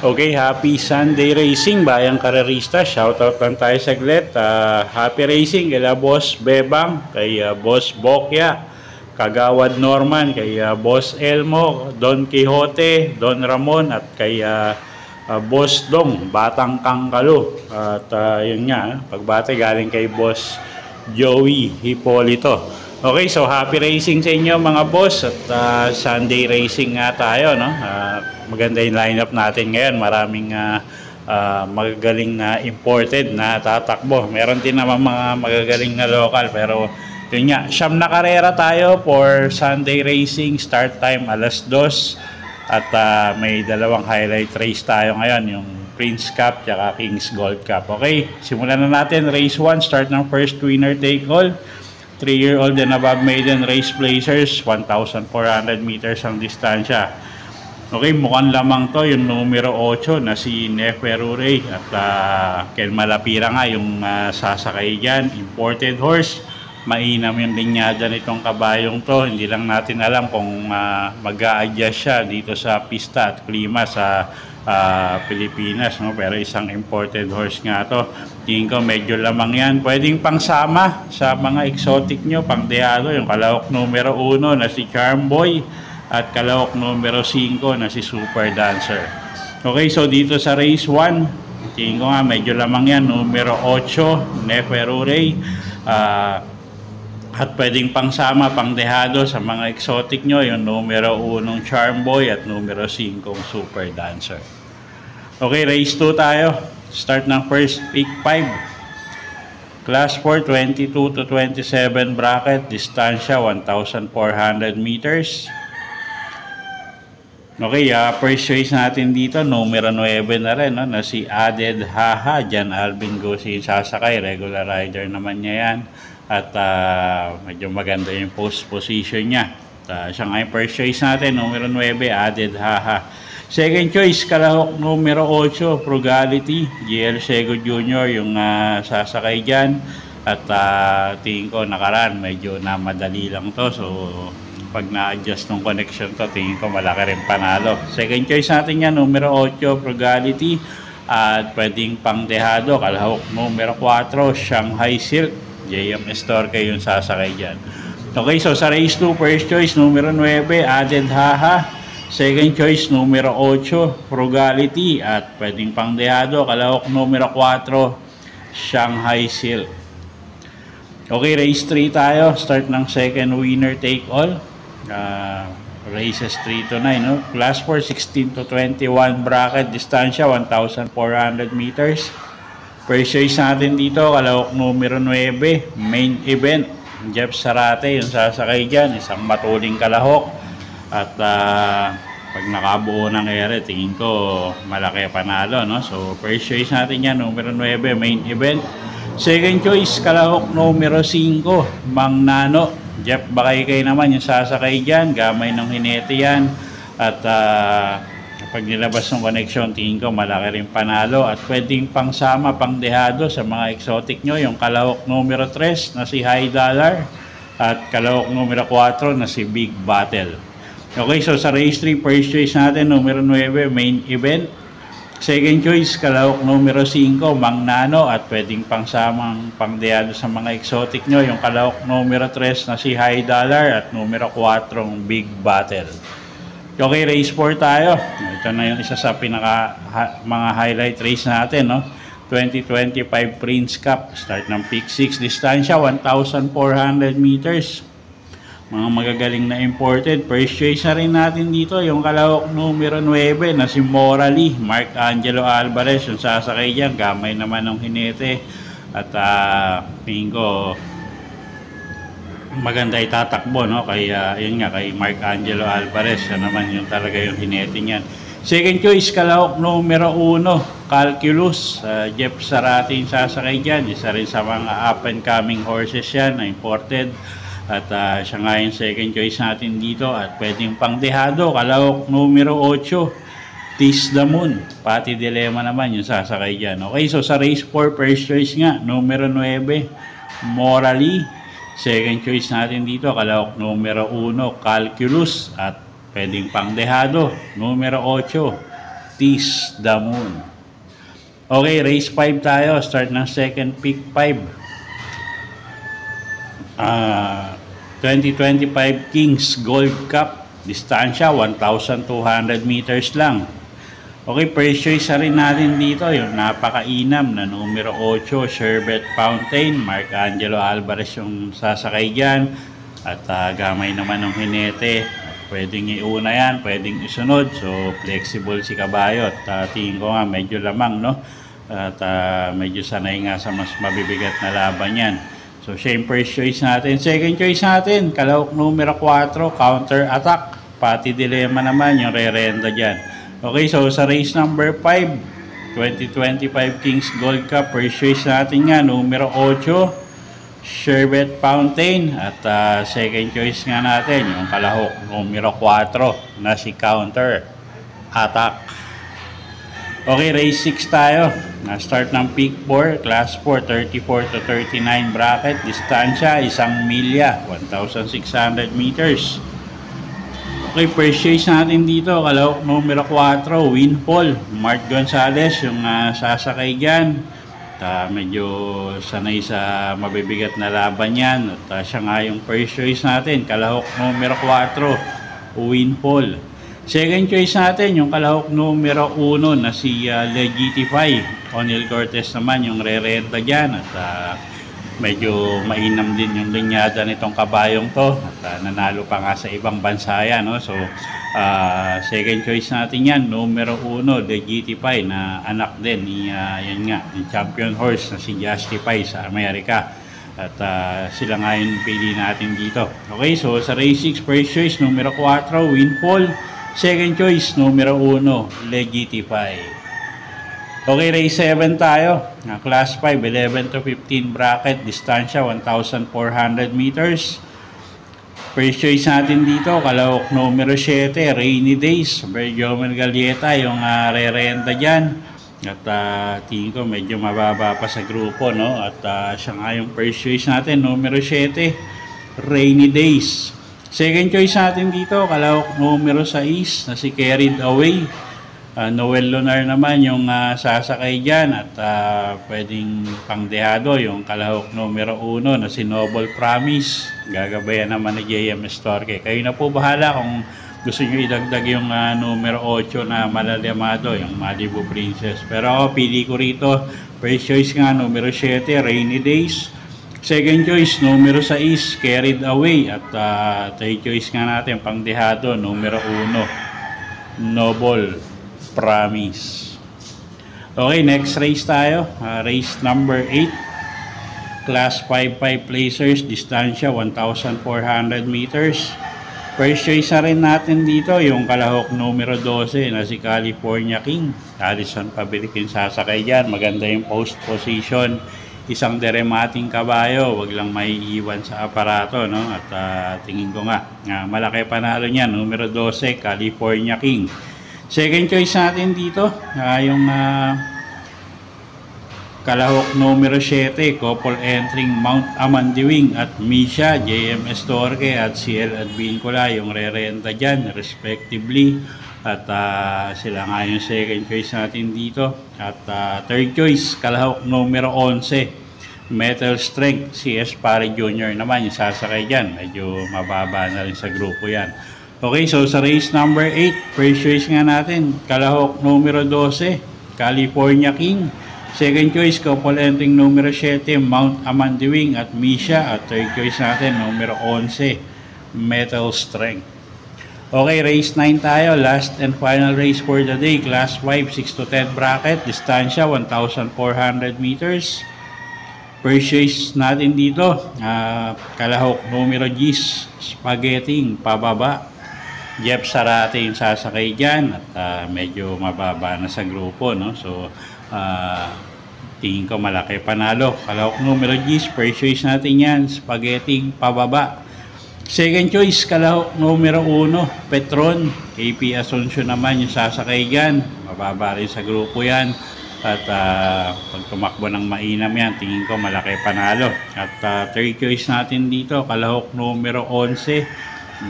Okay, happy Sunday racing, bayang karerista. Shoutout lang tayo saglit. Happy racing kay Boss Bebang, kay Boss Bokya, Kagawad Norman, kay Boss Elmo, Don Quixote, Don Ramon, at kay Boss Dong, Batang Kangkalo. At yun nga, pagbati galing kay Boss Joey Hipolito. Okay, so happy racing sa inyo mga boss. At Sunday racing nga tayo, no? Maganda yung lineup natin ngayon. Maraming magagaling na imported na tatakbo. Meron din naman mga magagaling na local. Pero yun nga, siyam na karera tayo for Sunday racing. Start time alas 2. At may dalawang highlight race tayo ngayon. Yung Prince Cup at Kings Gold Cup. Okay, simulan na natin. Race 1, start ng first winner take all. 3-year-old and above maiden race placers, 1,400 meters ang distansya. Okay, mukhang lamang to yung numero 8 na si Neferure at Ken Malapira nga yung sasakay dyan. Imported horse, mainam yung linyada nitong kabayong to. Hindi lang natin alam kung mag-a-adjust siya dito sa pista at klima sa Pilipinas, no? Pero isang imported horse nga to. Tingin ko medyo lamang yan. Pwedeng pangsama sa mga exotic nyo, pang deado, yung kalawok numero 1 na si Charm Boy at kalawok numero 5 na si Super Dancer. Okay, so dito sa race 1, tingin ko nga medyo lamang yan. Numero 8, Neferure. At pwedeng pangsama, pang dehado sa mga exotic nyo, yung numero 1 Charm Boy at numero 5 Super Dancer. Okay, race 2 tayo. Start ng first pick 5. Class 4, 22 to 27 bracket. Distansya, 1,400 meters. Okay, first choice natin dito, numero 9 na rin, no? Na si Added Haha. Jan Alvin Gosi sasakay. Regular rider naman niya yan. At medyo maganda yung post position niya. Siya nga yung first choice natin, numero 9, Added Haha. Second choice, kalahok numero 8, Frugality, GL Sego Jr. yung sasakay dyan. At tingin ko nakaraan, medyo na madali lang to. So pag na-adjust ng connection to, tingin ko malaki rin panalo. Second choice natin yan, numero 8, Frugality. At pwedeng pang dehado, kalahok numero 4, Shanghai Silk, JM Estorque yung sasakay dyan. Okay, so sa race 2, first choice, numero 9, Added Haha. Second choice, numero 8, Frugality. At pwedeng pang dehado, kalahok numero 4, Shanghai Silk. Okay, race 3 tayo. Start ng second winner take all. Races 3 to 9, no? Class 4, 16 to 21 bracket. Distansya, 1,400 meters. First choice natin dito, kalahok numero 9, main event, Jeff Sarate yung sasakay dyan. Isang matuling kalahok. At pag nakabuo ng ere, tingin ko malaki panalo, no? So first choice natin yan, numero 9, main event. Second choice, kalahok numero 5, Mang Nano, Jeff Bakaykay naman yung sasakay dyan. Gamay ng hinete yan. At pag nilabas ng connection, tingin ko malaki rin panalo. At pwedeng pangsama, pang dehado sa mga exotic nyo, yung kalahok numero 3 na si High Dollar at kalahok numero 4 na si Big Battle. Okay, so sa race 3, first choice natin, numero 9, main event. Second choice, kalahok numero 5, Mang Nano. At pwedeng pangsamang pangdeado sa mga exotic nyo, yung kalahok numero 3 na si High Dollar at numero 4, Big Battle. Okay, race 4 tayo. Ito na yung isa sa pinaka mga highlight race natin, no? 2025 Prince Cup. Start ng pick 6, distansya, 1,400 meters. Mga magagaling na imported. First choice na rin natin dito, yung kalahok numero 9 na si Morally, Mark Angelo Alvarez yung sasakay dyan. Gamay naman ng hinete. At tingin ko maganda itatakbo, no? Kay yun nga, kay Mark Angelo Alvarez. Yan naman yung talaga yung hinete niyan. Second choice, kalahok numero 1, Calculus, Jeff Sarate yung sasakay dyan. Isa rin sa mga up and coming horses yan na imported. At siya nga yung second choice natin dito. At pwedeng pangdehado, kalahok numero 8, Tis the Moon. Pati Dilemma naman yung sasakay dyan. Okay, so sa race 4, first choice nga, numero 9, Morally. Second choice natin dito, kalahok numero 1, Calculus. At pwedeng pangdehado, numero 8, Tis the Moon. Okay, race 5 tayo. Start ng second pick 5. 2025 Kings Gold Cup. Distansya 1,200 meters lang. Okay, first choice na rin natin dito yung napakainam na numero 8, Sherbet Fountain. Mark Angelo Alvarez yung sasakay dyan. At gamay naman ng hinete. Pwedeng iuna yan, pwedeng isunod. So flexible si kabayo. At tingin ko nga medyo lamang, no? At medyo sanay nga sa mas mabibigat na laban yan. So siya yung first choice natin. Second choice natin, kalahok numero 4, Counter Attack. Pati Dilemma naman yung re-renda dyan. Okay, so sa race number 5, 2025 Kings Gold Cup, first choice natin nga, numero 8, Sherbet Fountain. At second choice nga natin, yung kalahok numero 4 na si Counter Attack. Okay, race 6 tayo. Start ng pick 4, class 4, 34 to 39 bracket. Distansya, 1 milya, 1,600 meters. Okay, first choice natin dito, kalahok numero 4, Windfall. Mark Gonzalez yung sasakay dyan. Medyo sanay sa mabibigat na laban yan. At siya nga yung first choice natin, kalahok numero 4, Windfall. Second choice natin, yung kalahok numero 1 na si Legitify. O'Neal Cortez naman yung re-renta dyan. At medyo mainam din yung linyada nitong kabayong to. At nanalo pa nga sa ibang bansa yan. No? So, second choice natin yan, numero 1, Legitify, na anak din ni yan nga, yung champion horse na si Justify sa Amerika. At sila nga yung pili natin dito. Okay, so sa race 6, first choice, numero 4, Windfall. Second choice, numero 1, Legitify. Okay, race 7 tayo. Class 5, 11 to 15 bracket. Distansya, 1,400 meters. First choice natin dito, kalahok numero 7, Rainy Days. Berjomel Galieta yung re-renta dyan. At tingin ko medyo mababa pa sa grupo, no? At siya nga yung first choice natin, numero 7, Rainy Days. Second choice natin dito, kalahok numero 6 na si Carried Away. Noel Lunar naman yung sasakay dyan. At pwedeng pangdehado yung kalahok numero 1 na si Noble Promise. Gagabayan naman ni JMS Torque. Kayo na po bahala kung gusto nyo idagdag yung numero 8 na Malalimado, yung Malibu Princess. Pero ako, pili ko rito, first choice nga, numero 7, Rainy Days. Second choice, numero 6, Carried Away. At third choice nga natin, pangdehado, numero 1, Noble Promise. Okay, next race tayo. Race number 8. Class 5 placers, distansya 1,400 meters. First choice na rin natin dito, yung kalahok numero 12 na si California King. Addison Pabilikin sasakay dyan. Maganda yung post position. Isang deremating kabayo, wag lang maiiwan sa aparato, no? At tingin ko nga, malaki panalo niya, numero 12, California King. Second choice natin dito, yung kalahok numero 7, couple entering Mount Amandiwing at Misha, JMS Torque at CL Advincula, yung re-renta dyan, respectively. At sila nga yung second choice natin dito. At third choice, kalahok numero 11, Metal Strength, CS Pare Jr. naman yung sasakay dyan. Medyo mababa na rin sa grupo yan. Okay, so sa race number 8, first choice nga natin, kalahok numero 12, California King. Second choice, couple entering numero 7, Mount Amandiwing at Misha. At third choice natin, numero 11, Metal Strength. Okay, race 9 tayo. Last and final race for the day. Class 5, 6 to 10 bracket. Distansya, 1,400 meters. First choice natin dito, kalahok numero 10, Spaghetti, pababa. Jeff Sarate yung sasakay dyan. At medyo mababa na sa grupo, no? So, tingin ko malaki panalo. Kalahok numero 10, first choice natin yan, Spaghetti, pababa. Second choice, kalahok numero 1, Petron. KP Asuncion naman yung sasakay dyan. Mababa rin sa grupo yan. At pag tumakbo ng mainam yan, tingin ko malaki panalo. At third choice natin dito, kalahok numero 11,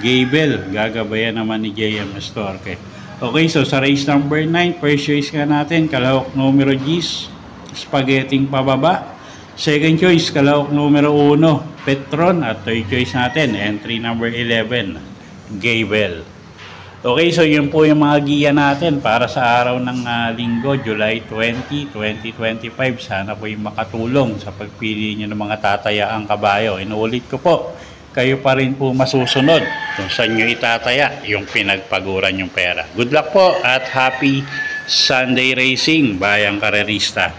Gable. Gagabayan naman ni JM Astorque. Okay, so sa race number 9, first choice nga natin, kalahok numero 10, Spaghetti pababa. Second choice, kalahok numero 1, Petron. At third choice natin, entry number 11, Gable. Okay, so yun po yung mga giya natin para sa araw ng linggo, July 20, 2025. Sana po yung makatulong sa pagpili nyo ng mga tatayaang kabayo. Inuulit ko po, kayo pa rin po masusunod kung saan nyo itataya yung pinagpaguran yung pera. Good luck po at happy Sunday racing, bayang karerista.